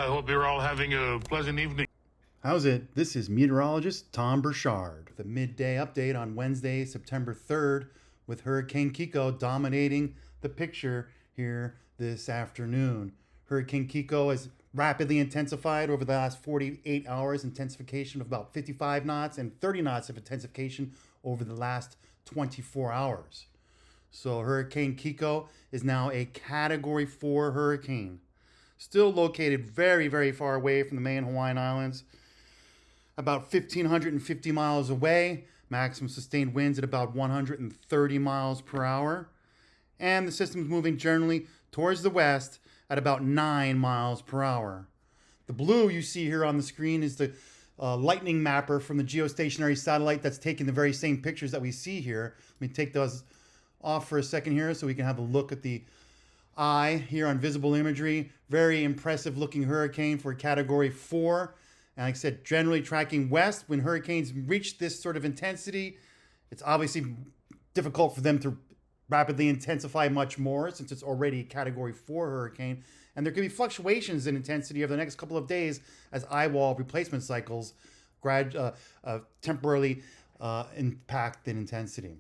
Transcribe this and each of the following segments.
I hope you're all having a pleasant evening. How's it? This is meteorologist Tom Burchard with a midday update on Wednesday, September 3rd, with Hurricane Kiko dominating the picture here this afternoon. Hurricane Kiko has rapidly intensified over the last 48 hours, intensification of about 55 knots and 30 knots of intensification over the last 24 hours. So Hurricane Kiko is now a Category 4 hurricane. Still located very, very far away from the main Hawaiian Islands, about 1,550 miles away, maximum sustained winds at about 130 miles per hour. And the system's moving generally towards the west at about 9 miles per hour. The blue you see here on the screen is the lightning mapper from the geostationary satellite that's taking the very same pictures that we see here. Let me take those off for a second here so we can have a look at the eye here on visible imagery. Very impressive looking hurricane for a Category 4. And like I said, generally tracking west. When hurricanes reach this sort of intensity, it's obviously difficult for them to rapidly intensify much more since it's already a Category 4 hurricane. And there could be fluctuations in intensity over the next couple of days as eye wall replacement cycles temporarily impact in intensity.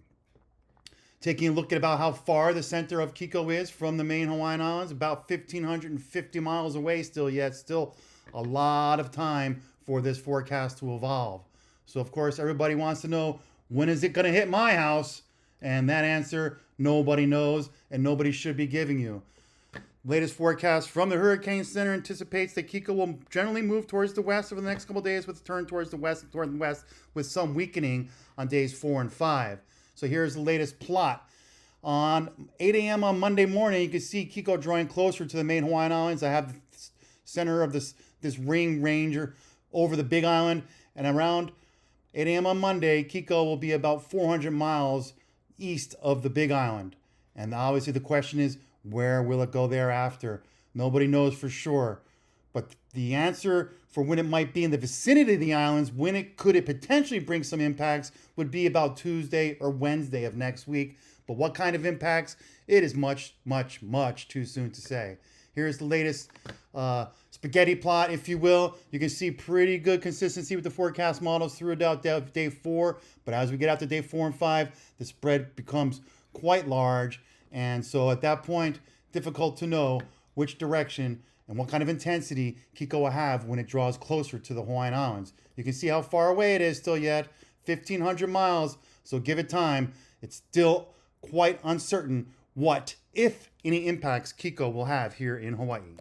Taking a look at about how far the center of Kiko is from the main Hawaiian Islands, about 1,550 miles away still yet. Still a lot of time for this forecast to evolve. So, of course, everybody wants to know, when is it going to hit my house? And that answer, nobody knows, and nobody should be giving you. Latest forecast from the Hurricane Center anticipates that Kiko will generally move towards the west over the next couple of days with a turn towards the west, with some weakening on days 4 and 5. So here's the latest plot. On 8 a.m. on Monday morning, you can see Kiko drawing closer to the main Hawaiian Islands. I have the center of this ring ranger over the Big Island. And around 8 a.m. on Monday, Kiko will be about 400 miles east of the Big Island. And obviously the question is, where will it go thereafter? Nobody knows for sure. But the answer for when it might be in the vicinity of the islands, when it potentially bring some impacts, would be about Tuesday or Wednesday of next week. But what kind of impacts? It is much, much, much too soon to say. Here's the latest spaghetti plot, if you will. You can see pretty good consistency with the forecast models throughout day 4. But as we get out to day 4 and 5, the spread becomes quite large. And so at that point, difficult to know which direction and what kind of intensity Kiko will have when it draws closer to the Hawaiian Islands. You can see how far away it is still yet, 1,500 miles, so give it time. It's still quite uncertain what, if any, impacts Kiko will have here in Hawaii.